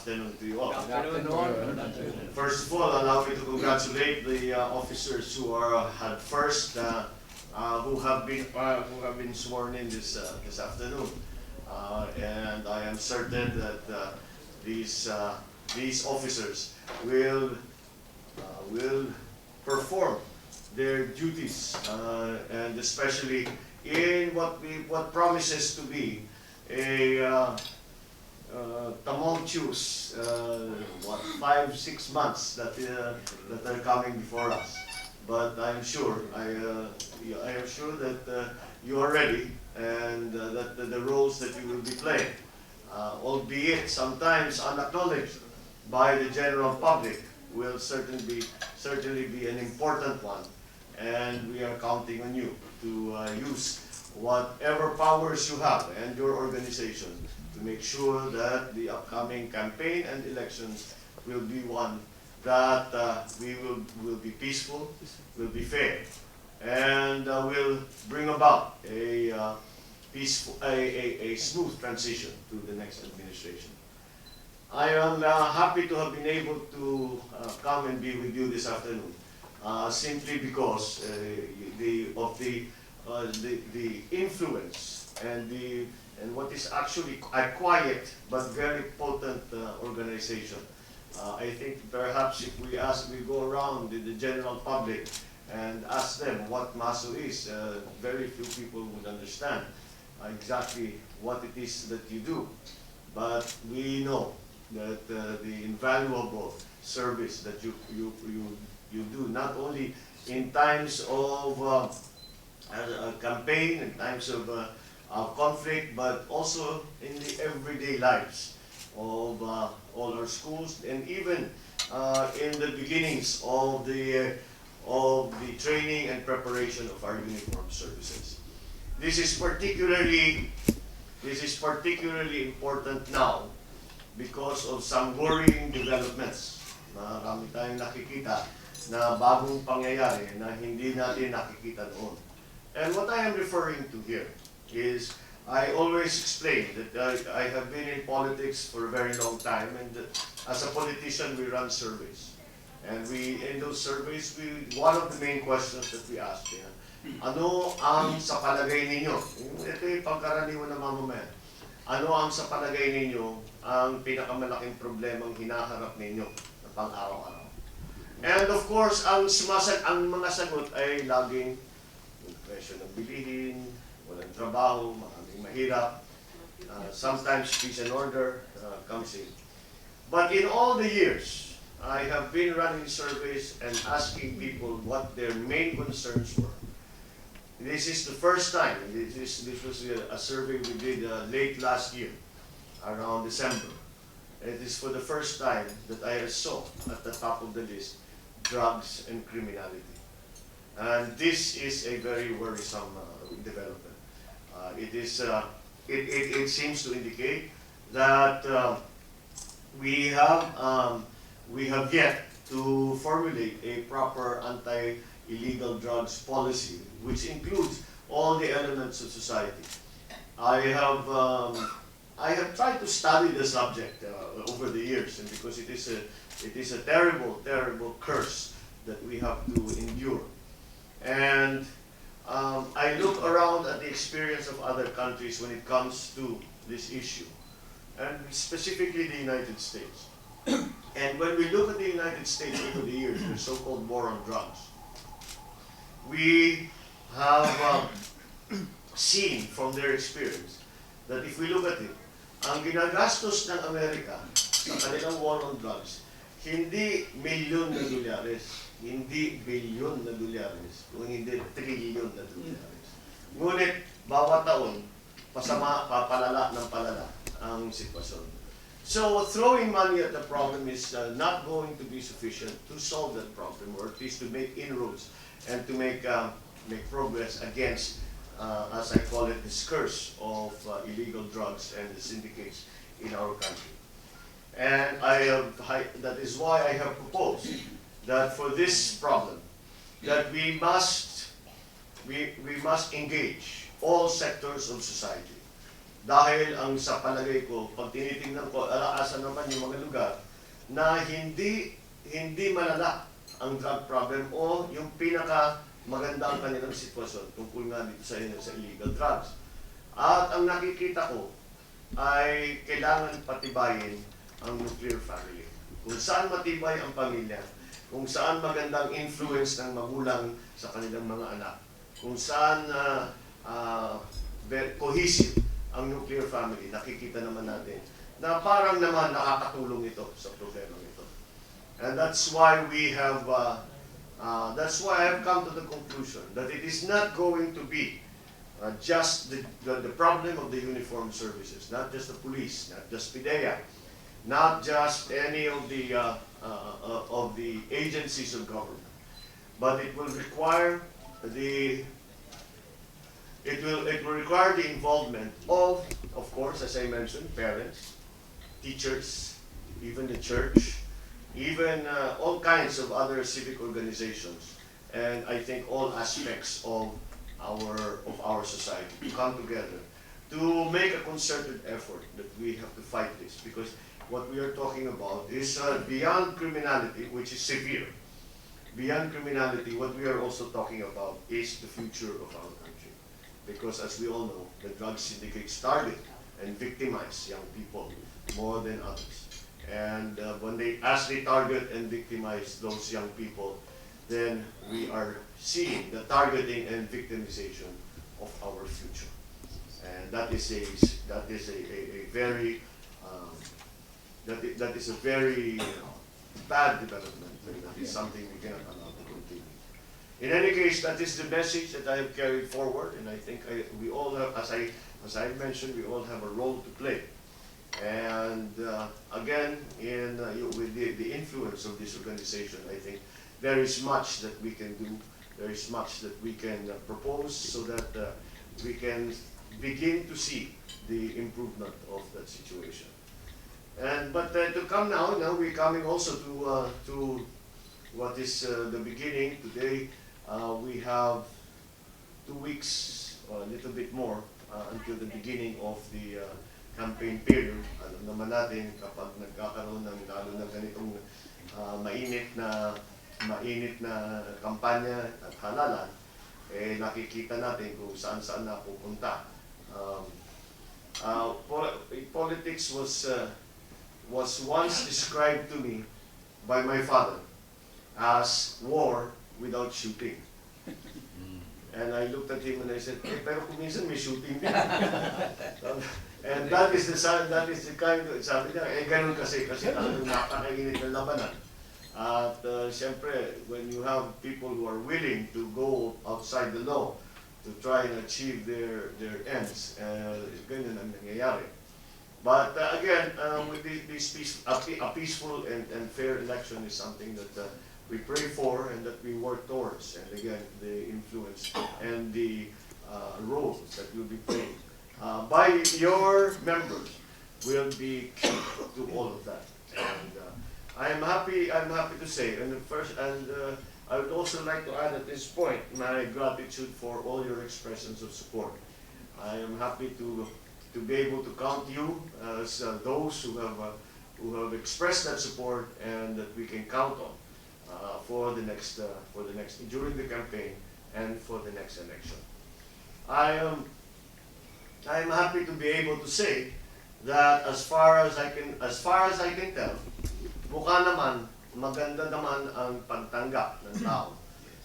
afternoon to you all. Good afternoon. First of all, allow me to congratulate the officers who are had first, who have been sworn in this afternoon, and I am certain that these officers will perform their duties, and especially in what promises to be a tumultuous 5-6 months that are coming before us. But I'm sure I am sure that you are ready, and that the roles that you will be playing, albeit sometimes unacknowledged by the general public, will certainly be an important one, and we are counting on you to use whatever powers you have and your organization to make sure that the upcoming campaign and elections will be one that will be peaceful, will be fair, and will bring about a smooth transition to the next administration. I am happy to have been able to come and be with you this afternoon, simply because of the influence and what is actually a quiet but very potent organization. I think perhaps if we go around the general public and ask them what MASO is, very few people would understand exactly what it is that you do. But we know that the invaluable service that you do, not only in times of a campaign, in times of conflict, but also in the everyday lives of all our schools, and even in the beginnings of the training and preparation of our uniformed services. This is particularly important now because of some worrying developments. Marami tayong nakikita na bagong pangyayari na hindi natin nakikita noon. And what I am referring to here is, I always explain that I have been in politics for a very long time, and as a politician we run surveys. And in those surveys, one of the main questions that we ask, ano ang sa palagay ninyo, ito yung pagkaraniwan ng mamamayan, ano ang sa palagay ninyo ang pinakamalaking problemang hinaharap ninyo na pang-araw-araw? And of course, ang mga sagot ay laging yung presyo ng bilihin, walang trabaho, maraming mahirap, sometimes peace and order comes in. But in all the years, I have been running surveys and asking people what their main concerns were. This is the first time, this was a survey we did late last year, around December. It is for the first time that I saw at the top of the list drugs and criminality. And this is a very worrisome development. It seems to indicate that we have yet to formulate a proper anti-illegal drugs policy, which includes all the elements of society. I have tried to study the subject over the years, and because it is a terrible, terrible curse that we have to endure. And I look around at the experience of other countries when it comes to this issue, and specifically the United States. And when we look at the United States over the years, the so-called war on drugs, we have seen from their experience that if we look at it, ang ginagastos ng Amerika sa kanilang war on drugs, hindi milyon na dolyares, hindi bilyon na dolyares, kung hindi trilyon na dolyares. Ngunit, bawat taon, papalala ng palala ang sitwasyon. So, throwing money at the problem is not going to be sufficient to solve that problem, or at least to make inroads and to make progress against, as I call it, this curse of illegal drugs and the syndicates in our country. And that is why I have proposed that for this problem, that we must engage all sectors of society. Dahil ang sa palagay ko, pag tinitingnan ko, alaasan naman yung mga lugar na hindi malala ang drug problem o yung pinaka maganda ang kanilang sitwasyon tungkol nga dito sa illegal drugs. At ang nakikita ko ay kailangan patibayin ang nuclear family. Kung saan matibay ang pamilya, kung saan magandang influence ng magulang sa kanilang mga anak, kung saan cohesive ang nuclear family, nakikita naman natin na parang naman nakakatulong ito sa problema ito. And that's why that's why I've come to the conclusion that it is not going to be just the problem of the uniformed services, not just the police, not just PIDEA, not just any of the agencies of government, but it will require the involvement of course, as I mentioned, parents, teachers, even the church, even all kinds of other civic organizations, and I think all aspects of our society to come together to make a concerted effort that we have to fight this, because what we are talking about is beyond criminality, which is severe. Beyond criminality, what we are also talking about is the future of our country. Because as we all know, the drug syndicates target and victimize young people more than others. And as they target and victimize those young people, then we are seeing the targeting and victimization of our future. And that is a very bad development, and that is something we cannot allow to continue. In any case, that is the message that I have carried forward, and I think we all have, as I mentioned, we all have a role to play. And again, with the influence of this organization, I think there is much that we can do. There is much that we can propose so that we can begin to see the improvement of that situation. But to come now we're coming also to what is the beginning. Today we have 2 weeks or a little bit more until the beginning of the campaign period. Alam naman natin kapag nagkakaroon ng lalo na ganitong mainit na kampanya at halalan, nakikita natin kung saan napupunta. Politics was once described to me by my father as war without shooting. And I looked at him and I said, pero kung minsan may shooting din. And that is the kind of, sabi niya, ganun kasi napakainit ng labanan. At siyempre, when you have people who are willing to go outside the law to try and achieve their ends, ganyan ang nangyayari. But again, with a peaceful and fair election is something that we pray for and that we work towards. And again, the influence and the roles that will be played by your members will be key to all of that. And I'm happy to say, I would also like to add at this point my gratitude for all your expressions of support. I am happy to be able to count you as those who have expressed that support and that we can count on for the next during the campaign and for the next election. I am happy to be able to say that as far as I can tell, mukha naman maganda naman ang pagtanggap ng tao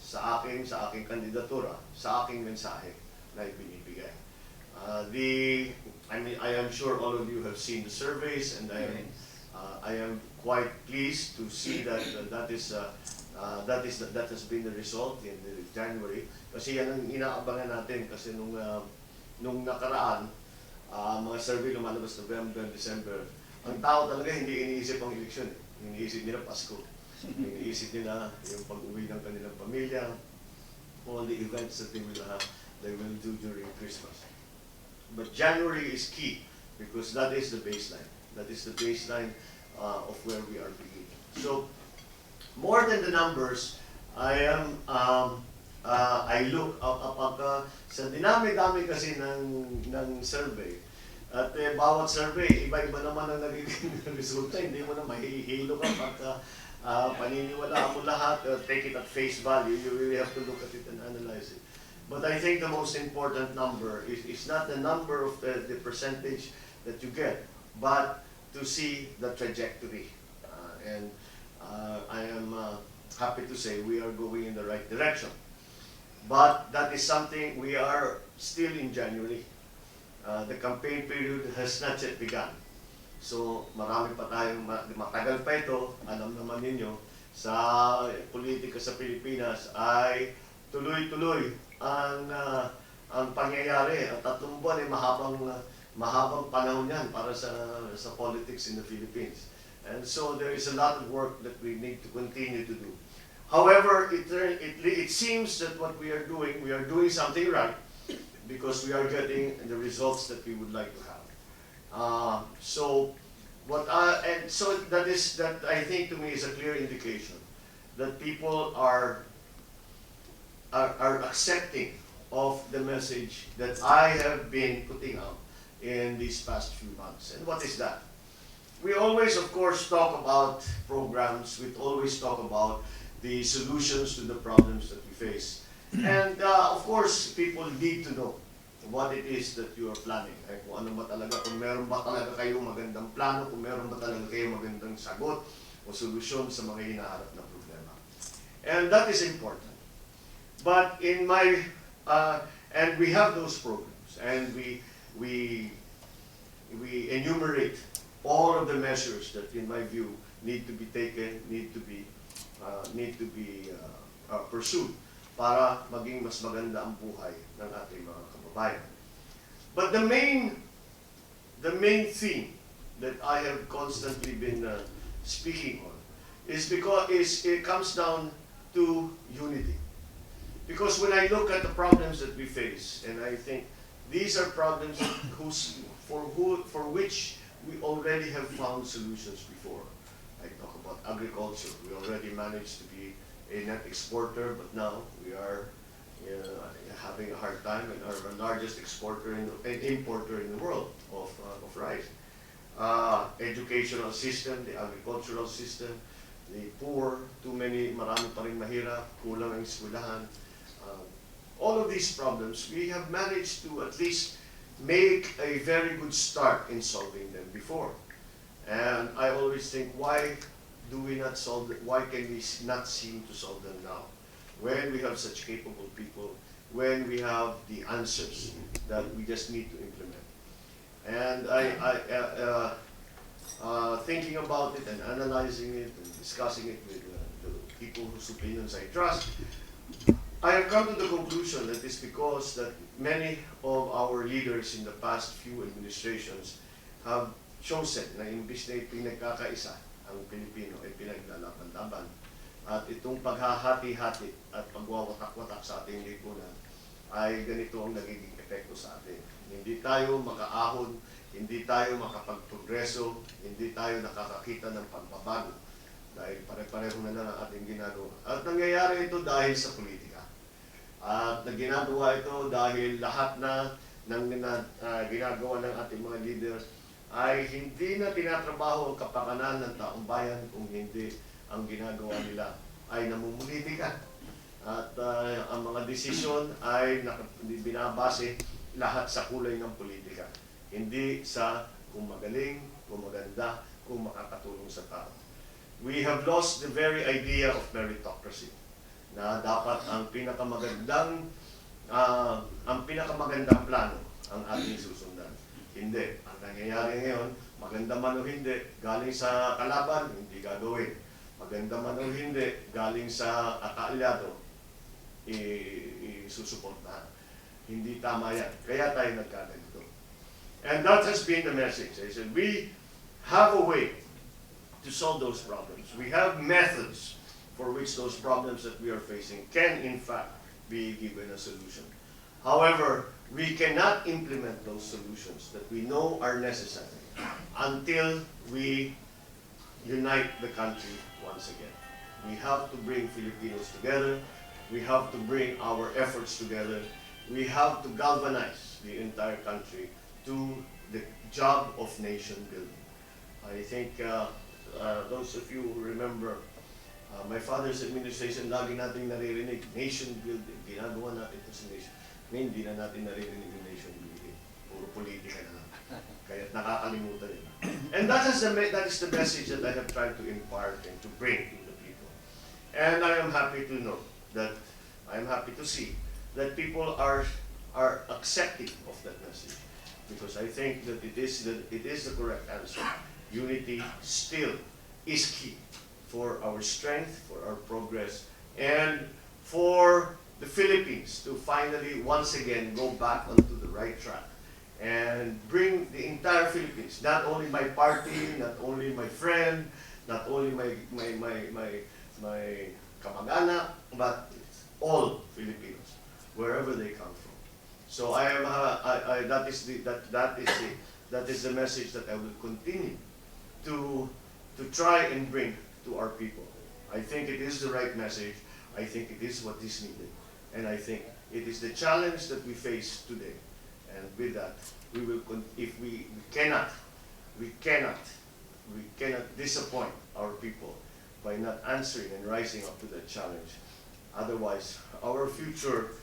sa aking kandidatura, sa aking mensahe na ibinibigay. I am sure all of you have seen the surveys, and I am quite pleased to see that has been the result in January. Kasi yan ang inaabangan natin, kasi nung nakaraan, mga survey lumalabas November, December, ang tao talaga hindi iniisip ang eleksyon. Iniisip nila Pasko. Iniisip nila yung pag-uwi ng kanilang pamilya, all the events that they will do during Christmas. But January is key because that is the baseline. That is the baseline of where we are beginning. So, more than the numbers, I look sa dinami-dami kasi ng survey, At bawat survey, iba-iba naman ang nagiging resulta. Hindi mo na mahihilo ka pagka paniniwalaan mo lahat, take it at face value. You really have to look at it and analyze it. But I think the most important number is not the number of the percentage that you get, but to see the trajectory. And I am happy to say we are going in the right direction. But that is something we are still in January. The campaign period has not yet begun. So marami pa tayong, matagal pa ito, alam naman ninyo, sa politika sa Pilipinas ay tuloy-tuloy ang pangyayari. At 3 buwan ay mahabang panahon yan para sa politics in the Philippines. And so there is a lot of work that we need to continue to do. However, it seems that what we are doing something right because we are getting the results that we would like to have. So that I think to me is a clear indication that people are accepting of the message that I have been putting out in these past few months. And what is that? We always, of course, talk about programs. We always talk about the solutions to the problems that we face. And of course, people need to know what it is that you are planning. Ay, kung ano ba talaga, kung meron ba talaga kayong magandang plano, kung meron ba talaga kayong magandang sagot o solusyon sa mga hinaharap na problema. And that is important. But in my, and we have those programs, and we enumerate all of the measures that, in my view, need to be taken, need to be pursued para maging mas maganda ang buhay ng ating mga kababayan. But the main theme that I have constantly been speaking on is because it comes down to unity. Because when I look at the problems that we face, and I think these are problems for which we already have found solutions before. I talk about agriculture. We already managed to be a net exporter, but now we are having a hard time and are the largest exporter and importer in the world of rice. Educational system, the agricultural system, the poor, marami pa rin mahirap, kulang ang eskwelahan. All of these problems, we have managed to at least make a very good start in solving them before. And I always think, why do we not solve them? Why can we not seem to solve them now? When we have such capable people, when we have the answers that we just need to implement. And thinking about it and analyzing it and discussing it with the people whose opinions I trust, I have come to the conclusion that it's because that many of our leaders in the past few administrations have chosen na imbis na pinagkakaisa ang Pilipino ay pinaglalaban-laban. At itong paghahati-hati at pagwawatak-watak sa ating lipunan ay ganito ang nagiging epekto sa atin. Hindi tayo makaahon, hindi tayo makapagprogreso, hindi tayo nakakakita ng pagbabago dahil pare-pareho na lang ang ating ginagawa. At nangyayari ito dahil sa politika. At ginagawa ito dahil lahat ng ginagawa ng ating mga leader ay hindi na tinatrabaho ang kapakanan ng taong bayan kung hindi ang ginagawa nila ay namumulitika. At ang mga desisyon ay binabase lahat sa kulay ng politika. Hindi sa kung magaling, kung maganda, kung makakatulong sa tao. We have lost the very idea of meritocracy, na dapat ang pinakamagandang plano ang ating susundan. Hindi. Ang nangyayari ngayon, maganda man o hindi, galing sa kalaban, hindi gagawin. Maganda man o hindi, galing sa kaalyado, isusuportahan. Hindi tama yan. Kaya tayo nagkaganito. And that has been the message. I said, we have a way to solve those problems. We have methods for which those problems that we are facing can, in fact, be given a solution. However, we cannot implement those solutions that we know are necessary until we unite the country once again. We have to bring Filipinos together. We have to bring our efforts together. We have to galvanize the entire country to the job of nation building. I think those of you who remember my father's administration, lagi nating naririnig, nation building, ginagawa natin ito sa nation. Ngayon, hindi na natin naririnig yung nation building. Puro politika na lang. Kaya nakakalimutan yun. And that is the message that I have tried to impart and to bring to the people. And I am happy to know that, I am happy to see that people are accepting of that message. Because I think that it is the correct answer. Unity still is key for our strength, for our progress, and for the Philippines to finally once again go back onto the right track and bring the entire Philippines, not only my party, not only my friend, not only my kamag-anak, but all Filipinos, wherever they come from. So that is the message that I will continue to try and bring to our people. I think it is the right message. I think it is what is needed, and I think it is the challenge that we face today. And with that, we will. If we cannot disappoint our people by not answering and rising up to that challenge. Otherwise, our future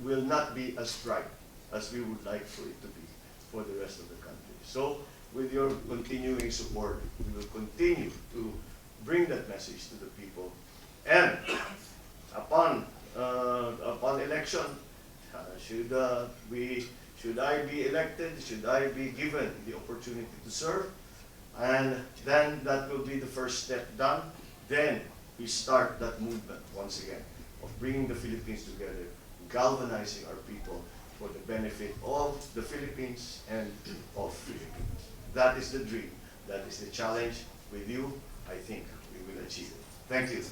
will not be as bright as we would like for it to be for the rest of the country. So, with your continuing support, we will continue to bring that message to the people. And upon election, should I be elected? Should I be given the opportunity to serve? And then that will be the first step done. Then we start that movement once again of bringing the Philippines together, galvanizing our people for the benefit of the Philippines and of Filipinos. That is the dream. That is the challenge. With you, I think we will achieve it. Thank you.